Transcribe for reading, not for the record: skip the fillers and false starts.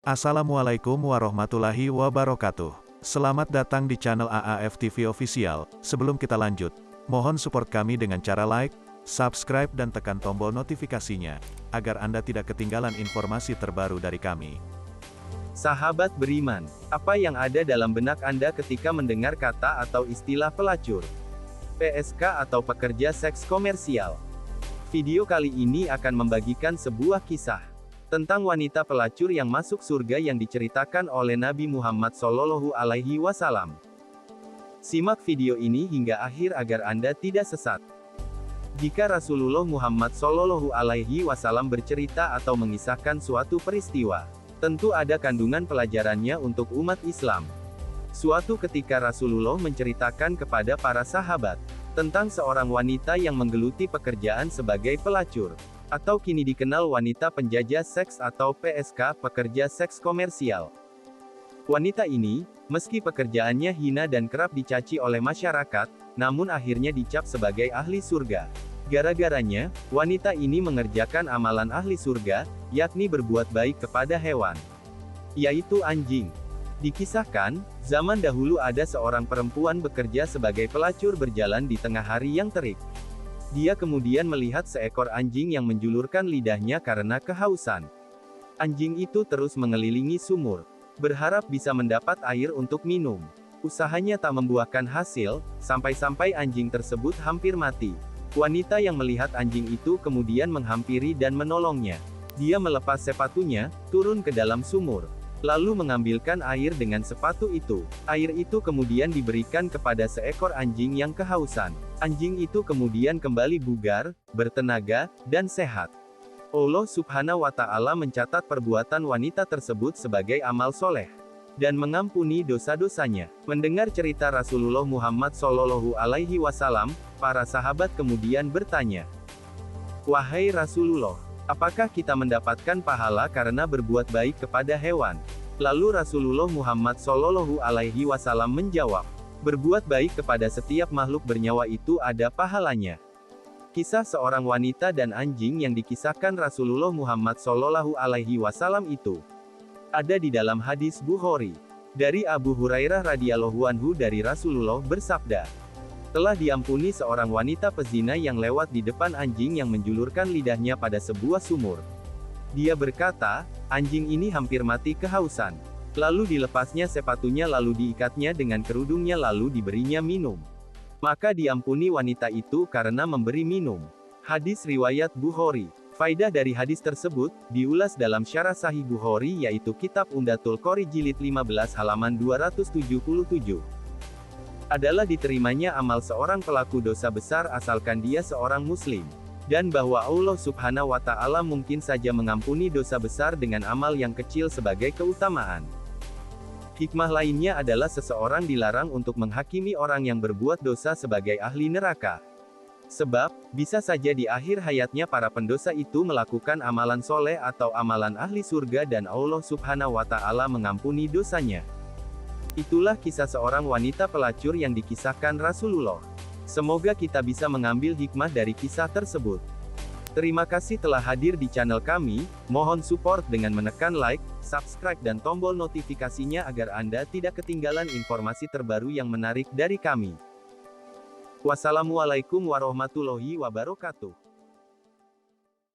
Assalamualaikum warahmatullahi wabarakatuh. Selamat datang di channel AAF TV Official. Sebelum kita lanjut, mohon support kami dengan cara like, subscribe dan tekan tombol notifikasinya, agar Anda tidak ketinggalan informasi terbaru dari kami. Sahabat beriman, apa yang ada dalam benak Anda ketika mendengar kata atau istilah pelacur? PSK atau pekerja seks komersial. Video kali ini akan membagikan sebuah kisah tentang wanita pelacur yang masuk surga yang diceritakan oleh Nabi Muhammad SAW. Simak video ini hingga akhir agar Anda tidak sesat. Jika Rasulullah Muhammad SAW bercerita atau mengisahkan suatu peristiwa, tentu ada kandungan pelajarannya untuk umat Islam. Suatu ketika Rasulullah menceritakan kepada para sahabat tentang seorang wanita yang menggeluti pekerjaan sebagai pelacur, atau kini dikenal wanita penjajah seks atau PSK, pekerja seks komersial. Wanita ini, meski pekerjaannya hina dan kerap dicaci oleh masyarakat, namun akhirnya dicap sebagai ahli surga. Gara-garanya, wanita ini mengerjakan amalan ahli surga, yakni berbuat baik kepada hewan, yaitu anjing. Dikisahkan, zaman dahulu ada seorang perempuan bekerja sebagai pelacur berjalan di tengah hari yang terik. Dia kemudian melihat seekor anjing yang menjulurkan lidahnya karena kehausan. Anjing itu terus mengelilingi sumur, berharap bisa mendapat air untuk minum. Usahanya tak membuahkan hasil, sampai-sampai anjing tersebut hampir mati. Wanita yang melihat anjing itu kemudian menghampiri dan menolongnya. Dia melepas sepatunya, turun ke dalam sumur, lalu mengambilkan air dengan sepatu itu. Air itu kemudian diberikan kepada seekor anjing yang kehausan. Anjing itu kemudian kembali bugar, bertenaga, dan sehat. Allah Subhanahu wa Ta'ala mencatat perbuatan wanita tersebut sebagai amal soleh dan mengampuni dosa-dosanya. Mendengar cerita Rasulullah Muhammad SAW, para sahabat kemudian bertanya, "Wahai Rasulullah, apakah kita mendapatkan pahala karena berbuat baik kepada hewan?" Lalu Rasulullah Muhammad SAW menjawab, "Berbuat baik kepada setiap makhluk bernyawa itu ada pahalanya." Kisah seorang wanita dan anjing yang dikisahkan Rasulullah Muhammad SAW itu ada di dalam hadis Bukhari. Dari Abu Hurairah radhiyallahu anhu dari Rasulullah bersabda, "Telah diampuni seorang wanita pezina yang lewat di depan anjing yang menjulurkan lidahnya pada sebuah sumur. Dia berkata, anjing ini hampir mati kehausan. Lalu dilepasnya sepatunya lalu diikatnya dengan kerudungnya lalu diberinya minum. Maka diampuni wanita itu karena memberi minum." Hadis riwayat Bukhari. Faidah dari hadis tersebut, diulas dalam syarah Sahih Bukhari yaitu Kitab Umdatul Qori Jilid 15 halaman 277. Adalah diterimanya amal seorang pelaku dosa besar asalkan dia seorang muslim. Dan bahwa Allah Subhanahu wa Ta'ala mungkin saja mengampuni dosa besar dengan amal yang kecil sebagai keutamaan. Hikmah lainnya adalah seseorang dilarang untuk menghakimi orang yang berbuat dosa sebagai ahli neraka. Sebab, bisa saja di akhir hayatnya para pendosa itu melakukan amalan soleh atau amalan ahli surga dan Allah Subhanahu wa Ta'ala mengampuni dosanya. Itulah kisah seorang wanita pelacur yang dikisahkan Rasulullah. Semoga kita bisa mengambil hikmah dari kisah tersebut. Terima kasih telah hadir di channel kami, mohon support dengan menekan like, subscribe dan tombol notifikasinya agar Anda tidak ketinggalan informasi terbaru yang menarik dari kami. Wassalamualaikum warahmatullahi wabarakatuh.